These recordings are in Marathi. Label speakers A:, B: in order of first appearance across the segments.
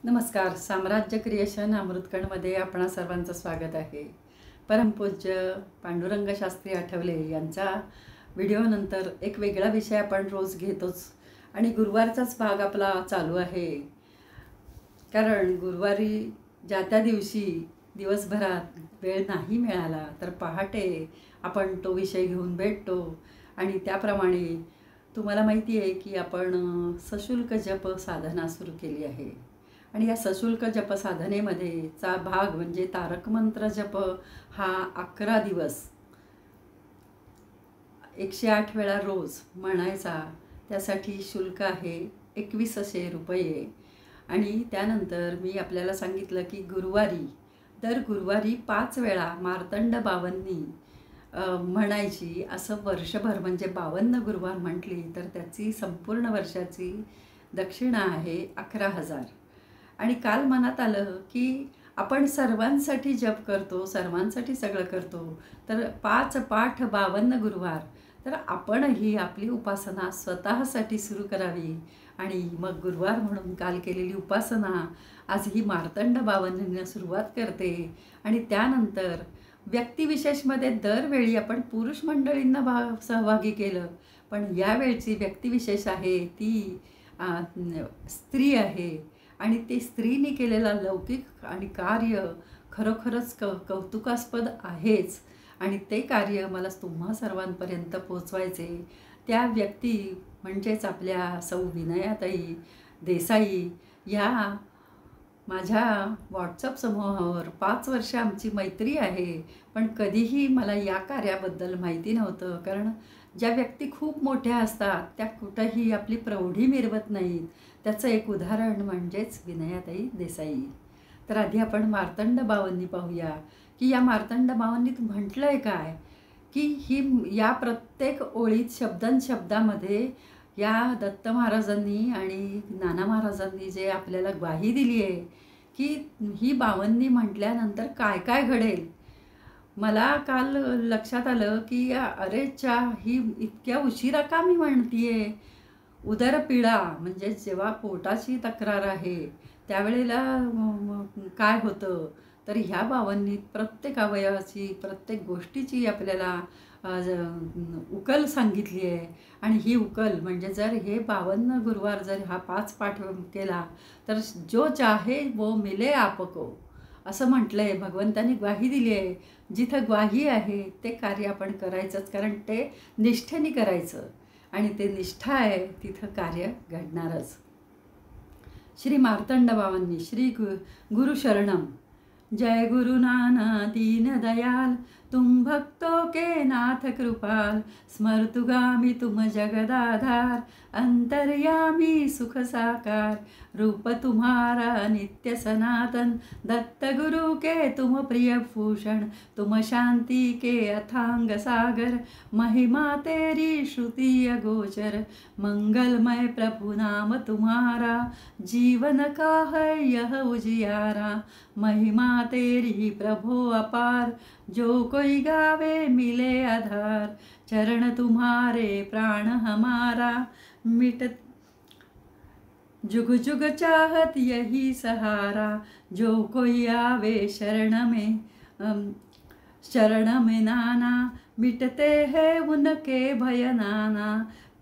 A: नमस्कार. साम्राज्य क्रिएशन अमृतकणमध्ये आपणा सर्वांचं स्वागत आहे. परमपूज्य पांडुरंग शास्त्री आठवले यांचा व्हिडिओनंतर एक वेगळा विषय आपण रोज घेतोच आणि गुरुवारचाच भाग आपला चालू आहे. कारण गुरुवारी ज्या त्या दिवशी दिवसभरात वेळ नाही मिळाला तर पहाटे आपण तो विषय घेऊन भेटतो आणि त्याप्रमाणे तुम्हाला माहिती आहे की आपण सशुल्क जप साधना सुरू केली आहे. आणि या सशुल्क जप साधनेमध्ये चा भाग म्हणजे तारक मंत्र जप हा 11 दिवस 108 वेळा रोज म्हणायचा. त्यासाठी शुल्क आहे 2100 रुपये. आणि त्यानंतर मी आपल्याला सांगितलं की दर गुरुवारी 5 वेळा मार्तंड बावन्नी म्हणायची. असं वर्षभर म्हणजे 52 गुरुवार म्हटली तर त्याची संपूर्ण वर्षाची दक्षिणा आहे 11,000. आणि काल मनात आलं की आपण सर्वांसाठी जप करतो, सर्वांसाठी सगळं करतो, तर 5 पाठ 52 गुरुवार, तर आपणही आपली उपासना स्वतःसाठी सुरू करावी. आणि मग गुरुवार म्हणून काल केलेली उपासना आज ही मार्तंड बावन्नीनं सुरुवात करते. आणि त्यानंतर व्यक्तिविशेषमध्ये दरवेळी आपण पुरुष मंडळींना सहभागी केलं, पण यावेळची व्यक्तिविशेष आहे ती स्त्री आहे. आणि ते स्त्रीने केलेला लौकिक आणि कार्य खरोखरच कौतुकास्पद आहेच. आणि ते कार्य मला तुम्हा सर्वांपर्यंत पोचवायचे. त्या व्यक्ती म्हणजेच आपल्या सौ विनयाताई देसाई या माझ्या व्हॉट्सअप समूहावर 5 वर्ष आमची मैत्री आहे. पण कधीही मला या कार्याबद्दल माहिती नव्हतं. कारण ज्या व्यक्ती खूप मोठ्या असतात त्या कुठंही आपली प्रौढी मिरवत नाहीत. त्याचं एक उदाहरण म्हणजेच विनयाताई देसाई. तर आधी आपण मार्तंड बावन्नी पाहूया की या मार्तंड बावन्नीत म्हटलं आहे काय की या प्रत्येक ओळीत शब्दांमध्ये या दत्त महाराजांनी आणि नाना महाराजांनी जे आपल्याला ग्वाही दिली आहे की ही बावन्नी म्हटल्यानंतर काय काय घडेल. मला काल लक्षात आलं की अरेच्या ही इतक्या उशिरा का मी म्हणतीये. उदरपीडा म्हणजे जेव्हा पोटाची तक्रार आहे त्यावेळेला काय होतं, तर ह्या बावन्नीत प्रत्येक अवयवाची प्रत्येक गोष्टीची आपल्याला उकल सांगितली आहे. आणि ही उकल म्हणजे जर हे 52 गुरुवार जर हा 5 पाठ केला तर जो चाहे वो मिले आपको असं म्हटलं आहे. भगवंतांनी ग्वाही दिली आहे. जिथं ग्वाही आहे ते कार्य आपण करायचंच, कारण ते निष्ठेने करायचं आणि ते निष्ठा आहे तिथं कार्य घडणारच. श्री मार्तंड बावन्नी. श्री गुरु शरणम. जय गुरु नाना दीन दयाल, तुम भक्तों के नाथ कृपाल, स्मर्तुगामी तुम जगदाधार, अंतर्यामी सुख साकार, रूप तुम्हारा नित्य सनातन, दत्त गुरु के तुम प्रिय भूषण, तुम शांति के अथांग सागर, महिमा तेरी श्रुति अगोचर, मंगलमय प्रभु नाम तुम्हारा, जीवन का है यह उजियारा, महिमा तेरी प्रभो अपार, जो कोई गावे मिले आधार, चरण तुम्हारे प्राण हमारा, मिट जुग जुग चाहत यही सहारा, जो कोई आवे शरण में नाना, मिटते हैं उनके भय नाना,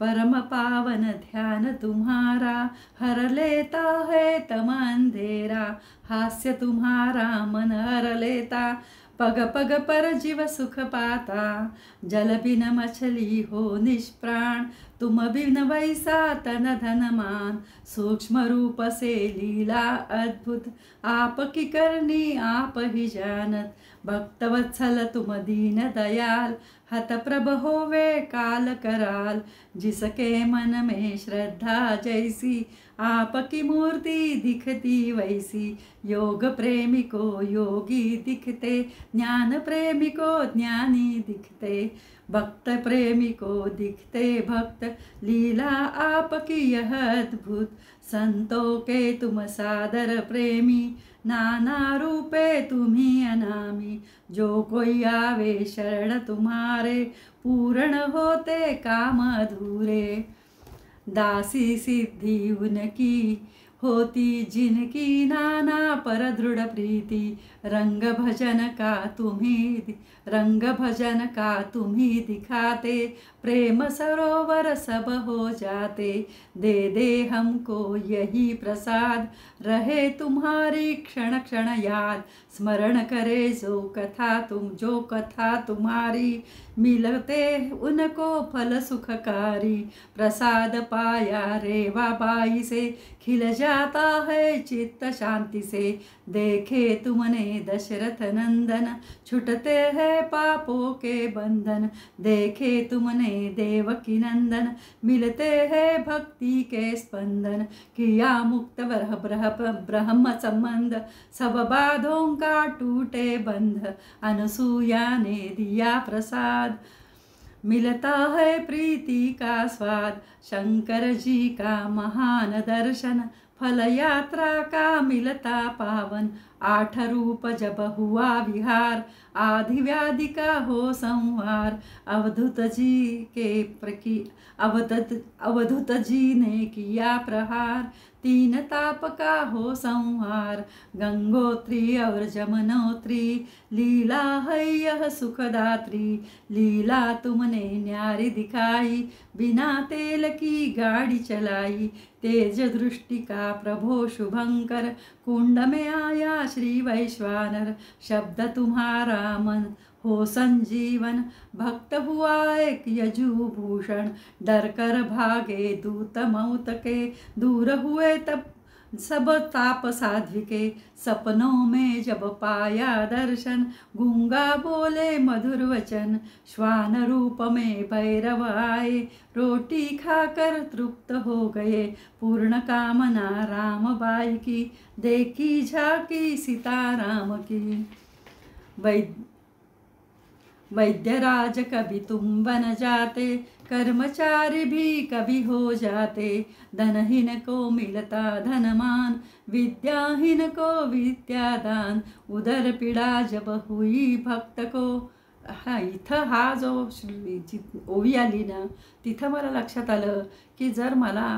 A: परम पावन ध्यान तुम्हारा, हर लेता है तम अंधेरा, हास्य तुम्हारा मन हर लेता, पग पग पर जीव सुख पाता, जल बिन मछली हो निष्प्राण, तुम बिन वैसा तन धन मान, सूक्ष्म रूप से लीला अद्भुत, आप की करनी आप ही जानत, भक्तवत्सल तुम दीन दयाल, हतप्रभ होवे काल कराल, जिसके मन में श्रद्धा जैसी, आपकी मूर्ति दिखती वैसी, योग प्रेमी को योगी दिखते, ज्ञान प्रेमी को ज्ञानी दिखते, भक्त प्रेमी को दिखते भक्त, लीला आपकी यह अद्भुत, संतों के तुम सादर प्रेमी, नाना रूपे तुम्ही अनामी, जो कोई आवे शरण तुम्हारे, पूर्ण होते काम अधूरे, दासी सिद्धि उनकी होती जिनकी नाना पर दृढ़ प्रीति, रंग भजन का तुम्ही दिखाते, प्रेम सरोवर सब हो जाते। दे दे हमको यही प्रसाद, रहे तुम्हारी क्षण क्षण याद। स्मरण करे जो कथा तुम्हारी, मिलते उनको फल सुखकारी। प्रसाद पाया रेवा बाई से, खिल जाता है चित्त शांति से। देखे तुमने दशरथ नंदन, छुटते हैं पापों के बंधन। देखे तुमने देवकी नंदन, मिलते हैं भक्ति के स्पंदन। किया मुक्त ब्रह्म संबंध, सब बाधों का टूटे बंध। अनसुया ने दिया प्रसाद, मिलता है प्रीति का स्वाद। शंकर जी का महान दर्शन, फल यात्रा का मिलता पावन। 8 रूप जब हुआ विहार, आदि व्याधि का हो संहार। अवधूत जी ने किया प्रहार, 3 ताप का हो संहार। गंगोत्री और जमुनोत्री, लीला है यह सुखदात्री। लीला तुमने न्यारी दिखाई, बिना तेल की गाड़ी चलाई। तेज दृष्टि का प्रभो शुभंकर, कुंड में आया श्री वैश्वानर। शब्द तुम्हारा मन हो संजीवन, भक्त हुआ एक यजुभूषण। डर कर भागे दूत मौत के, दूर हुए तब सब ताप साध्विके। सपनों में जब पाया दर्शन, गूंगा बोले मधुर वचन। श्वान रूप में भैरव आए, रोटी खाकर तृप्त हो गए। पूर्ण कामना रामबाई की, देखी झाकी सीताराम की। वैद्यराज कभी तुम बन जाते, कर्मचारी भी कभी हो जाते। धनहीन को मिलता धनमान, विद्याहीन को विद्यादान। उदर पीड़ा जब हुई भक्त को, इथं हा जो ओवी आली ना, तिथं मला लक्षात आलं की जर मला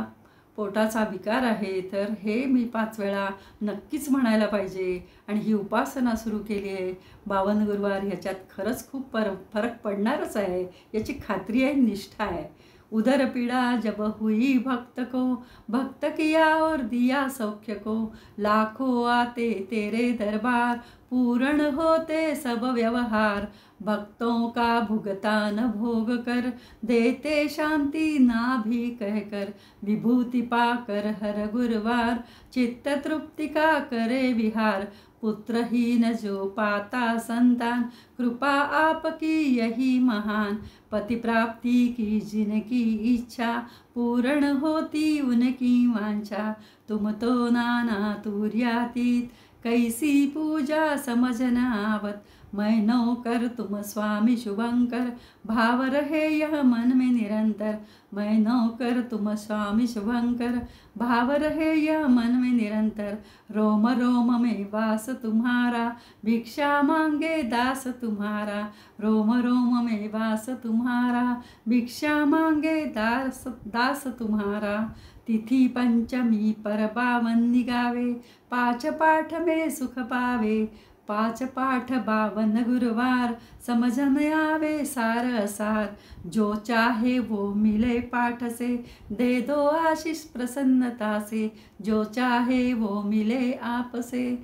A: पोटाचा विकार आहे तर हे मी 5 वेळा नक्कीच म्हणायला पाहिजे। आणि ही उपासना सुरू केली आहे 52 गुरुवार, ह्याच्यात खरंच खूप फरक पडणारच आहे, याची खात्री आहे, निष्ठा आहे। उदर पीड़ा जब हुई भक्त को, भक्त किया और दिया सौख्य को। लाखों आते तेरे दरबार, पूर्ण होते सब व्यवहार। भक्तों का भुगतान भोग कर, देते शांति ना भी कहकर। विभूति पाकर हर गुरुवार, चित्त तृप्ति का करे विहार। पुत्रहीन जो पाता संतान, कृपा आपकी यही महान। पति प्राप्ति की जिनकी इच्छा, पूर्ण होती उनकी वांछा। तुम तो नाना तुर्यातीत, कैसी पूजा समझ न आवत। मैं नौकर तुम स्वामी शुभंकर, भाव रहे यह मन में निरंतर। मैं नौकर तुम स्वामी शुभंकर, भाव रहे यह मन में निरंतर। रोम रोम में वास तुम्हारा, भिक्षा मांगे दास तुम्हारा। रोम रोम में वास तुम्हारा, भिक्षा मांगे दास तुम्हारा। तिथि पंचमी पर 52 निगावे, 5 पाठ में सुख पावे। 5 पाठ 52 गुरुवार, समझ में आवे सार असार। जो चाहे वो मिले पाठ से, दे दो आशीष प्रसन्नता से। जो चाहे वो मिले आप से,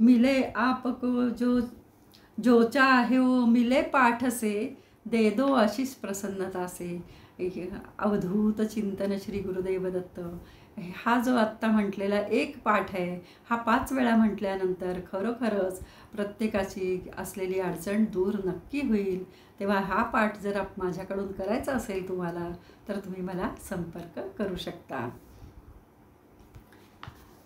A: मिले आपको। जो चाहे वो मिले पाठ से, दे दो आशीष प्रसन्नता से। अवधूत चिंतन श्री गुरुदेव दत्त। हा जो आत्ता म्हटलेला एक पाठ आहे, हा 5 वेळा म्हटल्यानंतर खरोखरच प्रत्येकाची असलेली अडचण दूर नक्की होईल। तेव्हा हा पाठ जर माझ्याकडून करायचा असेल तुम्हाला, तर तुम्ही मला संपर्क करू शकता।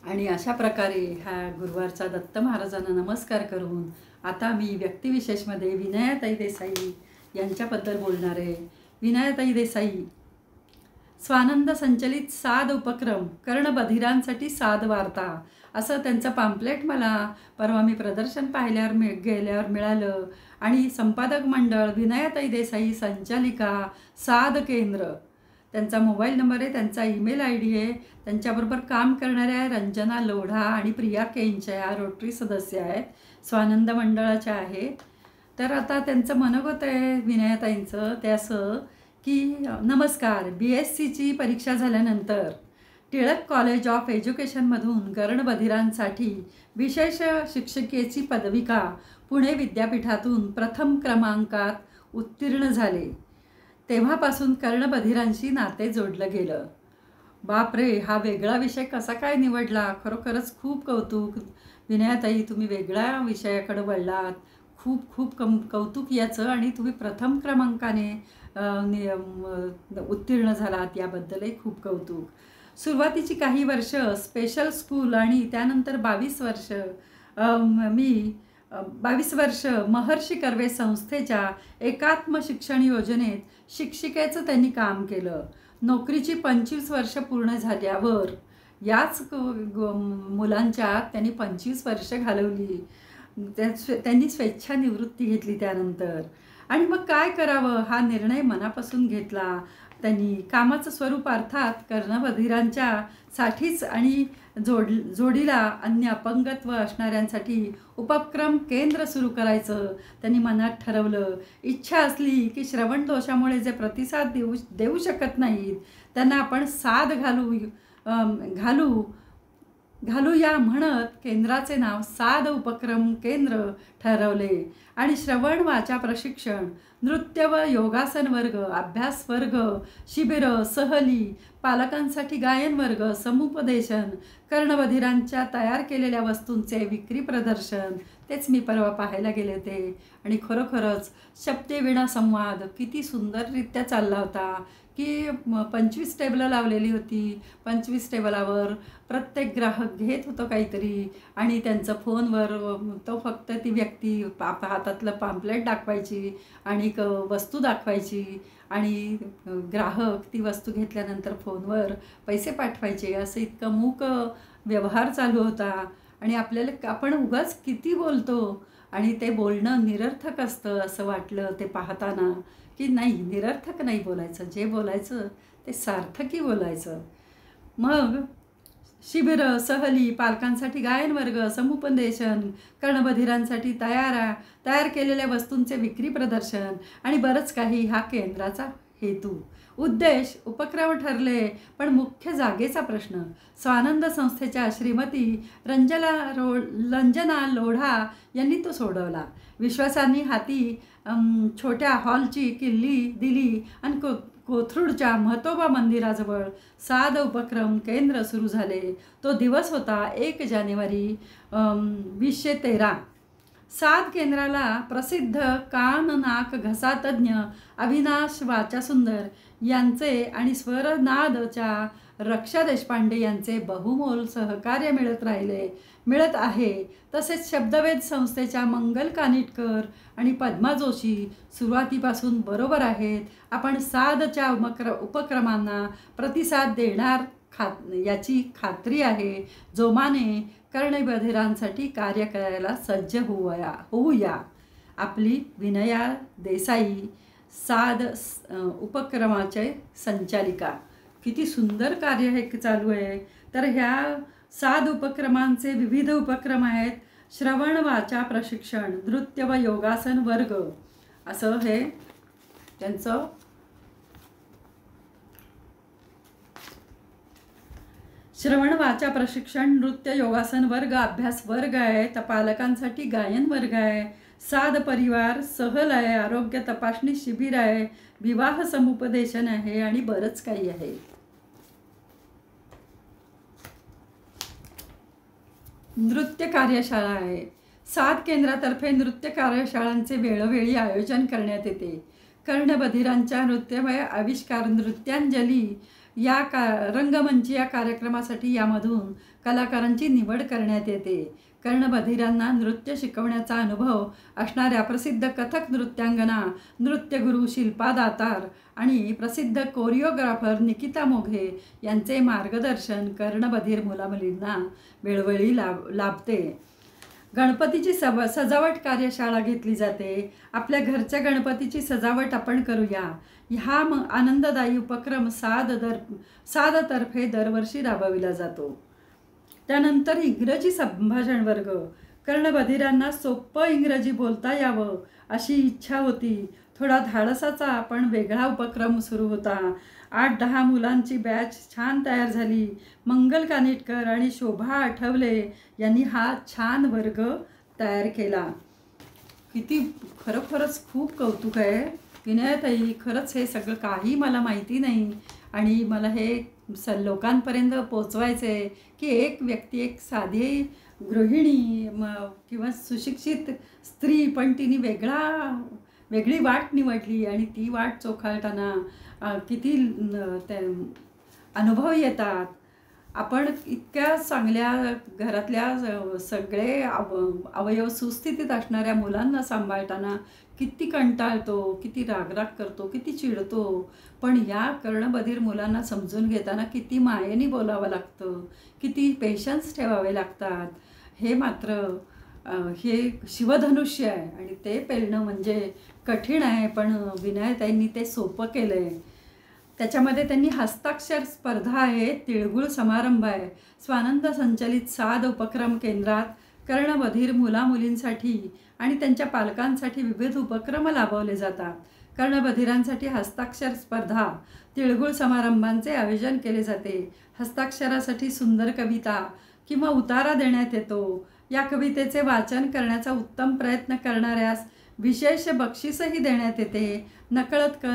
A: आणि अशा प्रकारे हा गुरुवारचा दत्त महाराजांना नमस्कार करून आता मी व्यक्तिविशेषमध्ये विनयाताई देसाई यांच्याबद्दल बोलणार आहे। विनयाताई देसाई स्वानंद संचलित साध उपक्रम, कर्णबधिरांसाठी साध वार्ता, असं त्यांचं पॅम्पलेट मला परवा मी प्रदर्शन पाहिल्यावर गेल्यावर मिळालं। आणि संपादक मंडळ विनयाताई देसाई संचालिका साध केंद्र, त्यांचा मोबाईल नंबर आहे, त्यांचा ईमेल ID आहे. त्यांच्याबरोबर काम करणाऱ्या रंजना लोढा आणि प्रिया केंच्या या रोटरी सदस्य आहेत, स्वानंद मंडळाच्या आहेत. तर आता त्यांचं मनोगत आहे विनयाताईंचं ते असं की नमस्कार, BScची परीक्षा झाल्यानंतर टिळक कॉलेज ऑफ एज्युकेशनमधून कर्णबधिरांसाठी विशेष शिक्षिकेची पदविका पुणे विद्यापीठातून प्रथम क्रमांकात उत्तीर्ण झाले. तेव्हापासून कर्णबधिरांशी नाते जोडलं गेलं. बापरे, हा वेगळा विषय कसा काय निवडला? खरोखरच खूप कौतुक विनयाताई, तुम्ही वेगळ्या विषयाकडे वळलात. खूप खूप कौतुक याचं. आणि तुम्ही प्रथम क्रमांकाने उत्तीर्ण झालात याबद्दलही खूप कौतुक. सुरुवातीची काही वर्ष स्पेशल स्कूल आणि त्यानंतर 22 वर्ष महर्षी कर्वे संस्थेच्या एकात्म शिक्षण योजनेत शिक्षिकेचं त्यांनी काम केलं. नोकरीची 25 वर्ष पूर्ण झाल्यावर याच मुलांच्यात त्यांनी 25 वर्ष घालवली. त्यांनी स्वेच्छानिवृत्ती घेतली त्यानंतर. आणि मग काय करावं हा निर्णय मनापासून घेतला त्यांनी. कामाचं स्वरूप अर्थात कर्णबधिरांच्या साठीच आणि जोडीला अन्य अपंगत्व असणाऱ्यांसाठी उपक्रम केंद्र सुरू करायचं त्यांनी मनात ठरवलं. इच्छा असली की श्रवण दोषामुळे जे प्रतिसाद देऊ शकत नाहीत त्यांना आपण साद घालूया म्हणत केंद्राचे नाव साद उपक्रम केंद्र ठरवले. आणि श्रवण वाचा प्रशिक्षण, नृत्य व योगासन वर्ग, अभ्यास वर्ग, शिबिरं, सहली, पालकांसाठी गायन वर्ग, समुपदेशन, कर्णबधिरांच्या तयार केलेल्या वस्तूंचे विक्री प्रदर्शन, तेच मी परवा पाहायला गेले होते. आणि खरोखरच शब्दवीणा संवाद किती सुंदररित्या चालला होता की 25 टेबलं लावलेली होती. 25 टेबलावर प्रत्येक ग्राहक घेत होतं काहीतरी आणि त्यांचं फोनवर तो फक्त ती व्यक्ती हातातलं पॅम्पलेट दाखवायची आणि वस्तू दाखवायची आणि ग्राहक ती वस्तू घेतल्यानंतर फोनवर पैसे पाठवायचे. असं इतकं मूक व्यवहार चालू होता. आणि आपण उगाच किती बोलतो आणि ते बोलणं निरर्थक असतं असं वाटलं ते पाहताना की नाही, निरर्थक नाही बोलायचं, जे बोलायचं ते सार्थकी बोलायचं. मग शिबिरं, सहली, पालकांसाठी गायन वर्ग, समुपदेशन, कर्णबधिरांसाठी तयार केलेल्या वस्तूंचे विक्री प्रदर्शन आणि बरंच काही हा केंद्राचा हेतू. उद्देश उपक्रम ठरले, पण मुख्य जागेचा प्रश्न स्वानंद संस्थेच्या श्रीमती रंजना लोढा यांनी तो सोडवला. विश्वासांनी हाती छोट्या हॉलची किल्ली दिली आणि कोथरूडच्या महतोबा मंदिराजवळ साद उपक्रम केंद्र सुरू झाले. तो दिवस होता 1 जानेवारी 2013. साद केंद्राला प्रसिद्ध कान नाक घसा तज्ज्ञ अविनाश वाचासुंदर यांचे आणि स्वरनादच्या रक्षा देशपांडे यांचे बहुमोल सहकार्य मिळत आहे. तसेच शब्दवेध संस्थेच्या मंगल कानिटकर आणि पद्मा जोशी सुरुवातीपासून बरोबर आहेत. आपण सादच्या उपक्रमांना प्रतिसाद देणार याची खात्री आहे. जोमाने कर्णबधिरांसाठी कार्य करायला सज्ज होऊया. आपली विनया देसाई, साद उपक्रमाचे संचालिका. किती सुंदर कार्य हे चालू आहे. तर ह्या साद उपक्रमांचे विविध उपक्रम आहेत. श्रवण वाचा प्रशिक्षण, नृत्य व योगासन वर्ग, असं हे त्यांचं श्रवण वाचा प्रशिक्षण, नृत्य योगासन वर्ग, अभ्यास वर्ग आहे. पालकांसाठी गायन वर्ग आहे. साद परिवार, सहल आहे, आरोग्य तपासणी शिबिर आहे, विवाह समुपदेशन आहे आणि बरंच काही आहे. नृत्य कार्यशाळा आहे. साद केंद्रातर्फे नृत्य कार्यशाळांचे वेळोवेळी आयोजन करण्यात येते. कर्णबधिरांच्या नृत्यमय आविष्कार नृत्यांजली या रंगमंची या कार्यक्रमासाठी यामधून कलाकारांची निवड करण्यात येते. कर्णबधिरांना नृत्य शिकवण्याचा अनुभव असणाऱ्या प्रसिद्ध कथक नृत्यांगना, नृत्यगुरू शिल्पा दातार आणि प्रसिद्ध कोरिओग्राफर निकिता मोघे यांचे मार्गदर्शन कर्णबधिर मुलामुलींना वेळोवेळी लाभते. गणपतीची सजावट कार्यशाळा घेतली जाते. आपल्या घरच्या गणपतीची सजावट आपण करूया ह्या आनंददायी उपक्रम सादतर्फे दरवर्षी राबविला जातो. त्यानंतर इंग्रजी संभाषण वर्ग. कर्णबधिरांना सोपं इंग्रजी बोलता यावं अशी इच्छा होती. थोडा धाडसाचा पण वेगळा उपक्रम सुरू होता. 8-10 मुलांची बॅच छान तयार झाली. मंगल कानिटकर आणि शोभा आठवले यांनी हा छान वर्ग तयार केला. किती खरोखरच खूप कौतुक आहे विनयाताई. खरंच हे सगळं काही मला माहिती नाही आणि मला हे लोकांपर्यंत पोचवायचं आहे की एक व्यक्ती, एक साधी गृहिणी किंवा सुशिक्षित स्त्री, पण तिने वेगळी वाट निवडली आणि ती वाट चोखाळताना किती ते अनुभव येतात. आपण इतक्या चांगल्या घरातल्या सगळे अवयव सुस्थितीत असणाऱ्या मुलांना सांभाळताना किती कंटाळतो, किती रागराग करतो, किती चिडतो. पण या कर्णबधीर मुलांना समजून घेताना किती मायेने बोलावं लागतं, किती पेशन्स ठेवावे लागतात. हे मात्र हे शिवधनुष्य आहे आणि ते पेलणं म्हणजे कठीण आहे. पण विनयताईंनी ते सोपं केलं आहे. त्याच्यामध्ये त्यांनी हस्ताक्षर स्पर्धा आहे, तिळगुळ समारंभ आहे, स्वानंद संचलित साध उपक्रम केंद्रात कर्णबधीर मुलामुलींसाठी आणि त्यांच्या पालकांसाठी विविध उपक्रम राबवले जातात. कर्णबधिरांसाठी हस्ताक्षर स्पर्धा, तिळगुळ समारंभांचे आयोजन केले जाते. हस्ताक्षरासाठी सुंदर कविता किंवा उतारा देण्यात येतो. या कवितेचे वाचन करण्याचा उत्तम प्रयत्न करणाऱ्यास विशेष बक्षीसही देण्यात येते. नकळत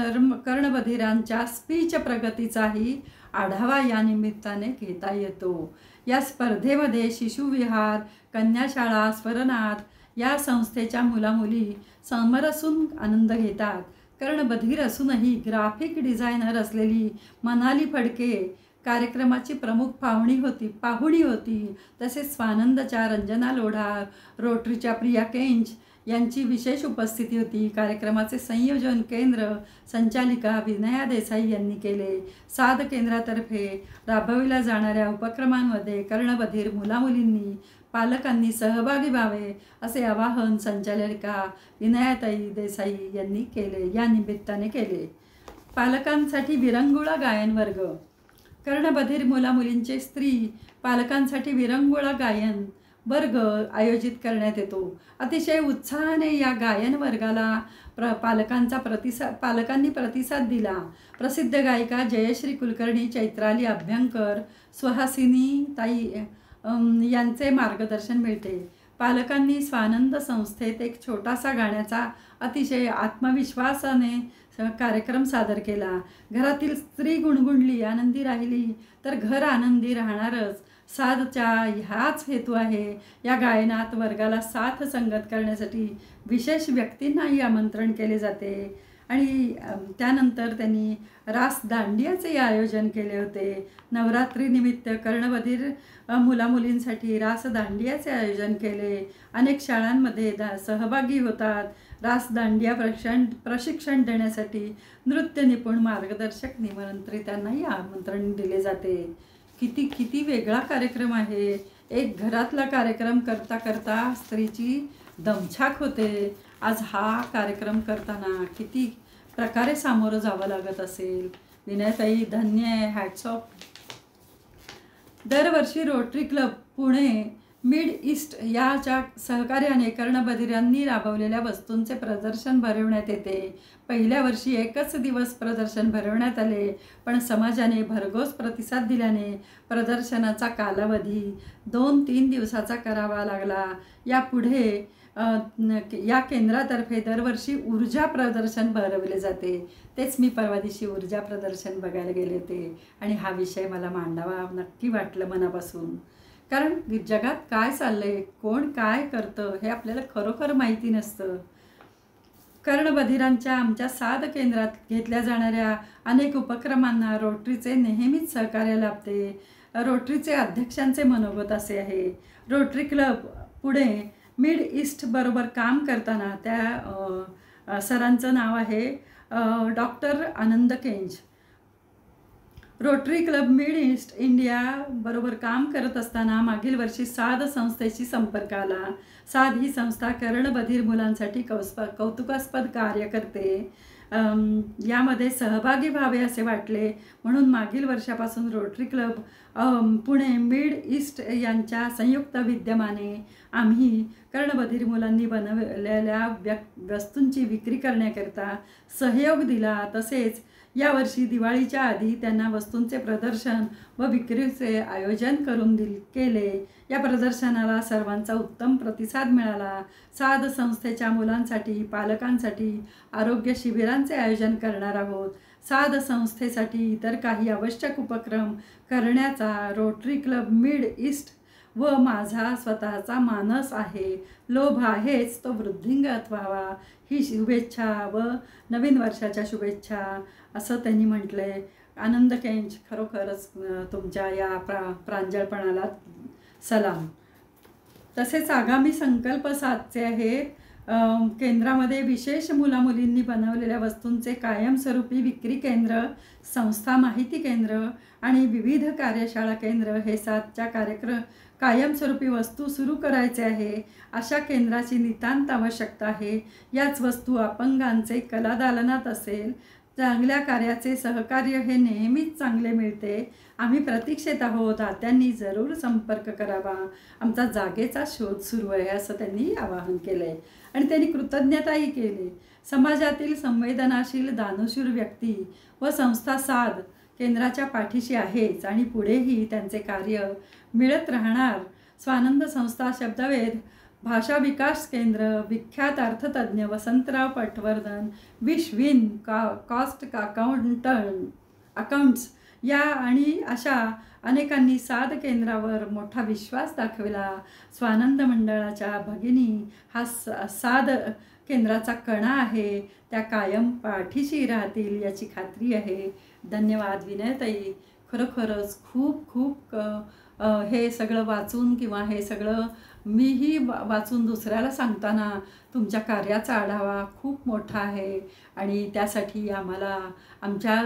A: कर्णबधिरांच्या स्पीच प्रगतीचाही आढावा या निमित्ताने घेता येतो. या स्पर्धेमध्ये शिशुविहार, कन्याशाळा, स्वरनाथ या संस्थेच्या मुलामुली समरसून आनंद घेतात. कर्णबधीर असूनही ग्राफिक डिझायनर असलेली मनाली फडके कार्यक्रमाची प्रमुख पाहुणी होती. तसेच स्वानंदच्या रंजना लोढा, रोटरीच्या प्रिया केंच यांची विशेष उपस्थिती होती. कार्यक्रमाचे संयोजन केंद्र संचालिका विनया देसाई यांनी केले. साध केंद्रातर्फे राबविल्या जाणाऱ्या उपक्रमांमध्ये कर्णबधीर मुलामुलींनी पालकांनी सहभागी व्हावे असे आवाहन संचालिका विनयाताई देसाई यांनी या निमित्ताने केले. पालकांसाठी विरंगुळा गायन वर्ग. कर्णबधीर मुलामुलींचे स्त्री पालकांसाठी विरंगुळा गायन वर्ग आयोजित करण्यात येतो. अतिशय उत्साहाने या गायन वर्गाला पालकांनी प्रतिसाद दिला. प्रसिद्ध गायिका जयश्री कुलकर्णी, चैत्राली अभ्यंकर, सुहासिनी ताई यांचे मार्गदर्शन मिळते. पालकांनी स्वानंद संस्थेत एक छोटासा गाण्याचा अतिशय आत्मविश्वासाने कार्यक्रम सादर केला. घरातील स्त्री गुणगुणली, आनंदी राहिली तर घर आनंदी राहणारच. साधचा ह्याच हेतू आहे. या गायनात वर्गाला साथ संगत करण्यासाठी विशेष व्यक्तींनाही आमंत्रण केले जाते. आणि त्यानंतर त्यांनी रास दांडियाचे आयोजन केले होते. नवरात्रीनिमित्त कर्णबधीर मुलामुलींसाठी रास दांडियाचे आयोजन केले. अनेक शाळांमध्ये सहभागी होतात. रास दांडिया प्रशिक्षण देण्यासाठी नृत्य निपुण मार्गदर्शक निमंत्रितांनाही आमंत्रण दिले जाते. किती वेगळा कार्यक्रम आहे. एक घरातला कार्यक्रम करता करता स्त्रीची दमछाक होते. आज हा कार्यक्रम करताना किती प्रकारे सामोरं जावं लागत असेल. विनयताई धन्य आहे, हॅट्स ऑफ. दरवर्षी rotary club Pune mid east याच्या सहकार्याने कर्णबधिरांनी राबवलेल्या वस्तूंचे प्रदर्शन भरवण्यात येते. पहिल्या वर्षी एकच दिवस प्रदर्शन भरवण्यात आले, पण समाजाने भरघोस प्रतिसाद दिल्याने प्रदर्शनाचा कालावधी 2-3 दिवसाचा करावा लागला. यापुढे या केंद्रातर्फे दरवर्षी ऊर्जा प्रदर्शन भरवले जाते. तेच मी परवा दिवशी ऊर्जा प्रदर्शन बघायला गेले होते आणि हा विषय मला मांडावा नक्की वाटलं मनापासून. कारण जगात काय चाललं आहे, कोण काय करतं हे आपल्याला खरोखर माहिती नसतं. कर्णबधिरांच्या आमच्या साध केंद्रात घेतल्या जाणाऱ्या अनेक उपक्रमांना रोटरीचे नेहमीच सहकार्य लाभते. रोटरीचे अध्यक्षांचे मनोगत असे आहे. Rotary club Pune mid east बरोबर काम करताना त्या सरांचं नाव आहे डॉक्टर आनंद केंज. Rotary club mid east India बरोबर काम करत असताना मागील वर्षी साध संस्थेशी संपर्क आला. साध ही संस्था कर्णबधीर मुलांसाठी कौतुकास्पद कार्य करते. यामध्ये सहभागी व्हावे असे वाटले, म्हणून मागील वर्षापासून rotary club Pune mid east यांच्या संयुक्त विद्यमाने आम्ही कर्णबधिर मुलांनी बनवलेल्या वस्तूंची विक्री करण्याकरिता सहयोग दिला. तसेच यावर्षी दिवाळीच्या आधी त्यांना वस्तूंचे प्रदर्शन व विक्रीचे आयोजन करून केले. या प्रदर्शनाला सर्वांचा उत्तम प्रतिसाद मिळाला. साध संस्थेच्या मुलांसाठी पालकांसाठी आरोग्य शिबिरांचे आयोजन करणार आहोत. साध संस्थेसाठी इतर काही आवश्यक उपक्रम करण्याचा रोटरी क्लब मिड ईस्ट व माझा स्वतःचा मानस आहे. लोभ आहेच तो वृद्धिंगत व्हावा ही शुभेच्छा व नवीन वर्षाच्या शुभेच्छा असं त्यांनी म्हटलं आहे. आनंद केंज, खरोखरच तुमच्या या प्रांजळपणाला सलाम. तसेच आगामी संकल्प साधचे आहेत. केंद्रामध्ये विशेष मुलामुलींनी बनवलेल्या वस्तूंचे कायमस्वरूपी विक्री केंद्र, संस्था माहिती केंद्र आणि विविध कार्यशाळा केंद्र हे 7च्या कायमस्वरूपी वस्तू सुरू करायचे आहे. अशा केंद्राची नितांत आवश्यकता आहे. याच वस्तू अपंगांचे कलादालनात असेल. चांगल्या कार्याचे सहकार्य हे नेहमीच चांगले मिळते. आम्ही प्रतीक्षेत आहोत. दात्यांनी जरूर संपर्क करावा. आमचा जागेचा शोध सुरू आहे असं त्यांनी आवाहन केलं आहे. आणि त्यांनी कृतज्ञताही केली. समाजातील संवेदनाशील दानशूर व्यक्ती व संस्था साध केंद्राच्या पाठीशी आहेच आणि पुढेही त्यांचे कार्य मिळत राहणार. स्वानंद संस्था, शब्दवेध भाषा विकास केंद्र, विख्यात अर्थतज्ञ वसंतराव पटवर्धन, विश्विन कॉस्ट अकाउंट्स या आणि अशा अनेकांनी साध केंद्रावर मोठा विश्वास दाखविला. स्वानंद मंडळाच्या भगिनी हा साध केंद्राचा कणा आहे. त्या कायम पाठीशी राहतील याची खात्री आहे. धन्यवाद विनयताई. खरोखरच खूप खूप हे सगळं वाचून किंवा हे सगळं मीही वाचून दुसऱ्याला सांगताना तुमच्या कार्याचा आढावा खूप मोठा आहे. आणि त्यासाठी आम्हाला आमच्या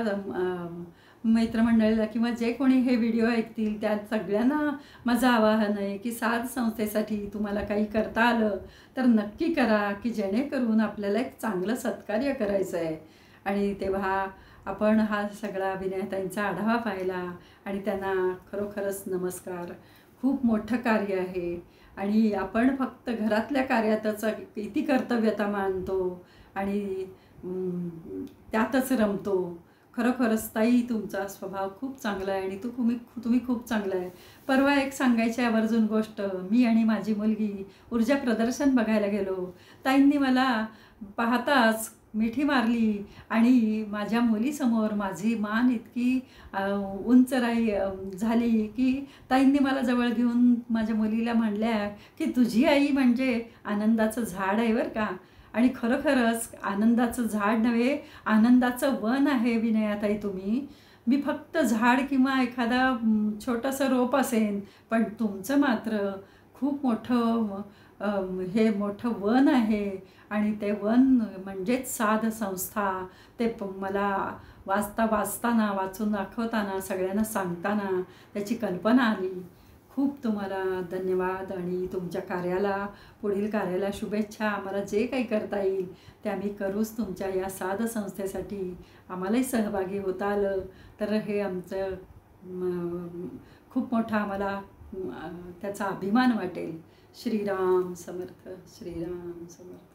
A: मित्रमंडळीला किंवा जे कोणी हे व्हिडिओ ऐकतील त्या सगळ्यांना माझं आवाहन आहे की साध संस्थेसाठी तुम्हाला काही करता आलं तर नक्की करा, की जेणेकरून आपल्याला एक चांगलं सत्कार्य करायचं आहे. आणि तेव्हा आपण हा सगळा विनयताईंचा आढावा पाहिला आणि त्यांना खरोखरच नमस्कार. खूप मोठं कार्य आहे आणि आपण फक्त घरातल्या कार्यातच किती कर्तव्यता मानतो आणि त्यातच रमतो. खरोखरच ताई तुमचा स्वभाव खूप चांगला आहे आणि तुम्ही खूप चांगला आहे. परवा एक सांगायची आवर्जून गोष्ट, मी आणि माझी मुलगी ऊर्जा प्रदर्शन बघायला गेलो. ताईंनी मला पाहताच मिठी मारली आणि माझ्या मुलीसमोर माझी मान इतकी उंच झाली की ताईंनी मला जवळ घेऊन माझ्या मुलीला म्हणल्या की तुझी आई म्हणजे आनंदाचं झाड आहे बरं का. आणि खरोखरच आनंदाचं झाड नव्हे, आनंदाचं वन आहे विनयाताई तुम्ही. मी फक्त झाड किंवा एखादा छोटंसं रोप असेन, पण तुमचं मात्र खूप मोठं हे मोठं वन आहे. आणि ते वन म्हणजेच साध संस्था. ते मला वाचून दाखवताना सगळ्यांना सांगताना त्याची कल्पना आली. खूप तुम्हाला धन्यवाद आणि तुमच्या पुढील कार्याला शुभेच्छा. आम्हाला जे काही करता येईल ते आम्ही करूच. तुमच्या या साध संस्थेसाठी आम्हालाही सहभागी होता आलं तर हे आमचं खूप मोठा आम्हाला त्याचा अभिमान वाटेल. श्रीराम समर्थ, श्रीराम समर्थ.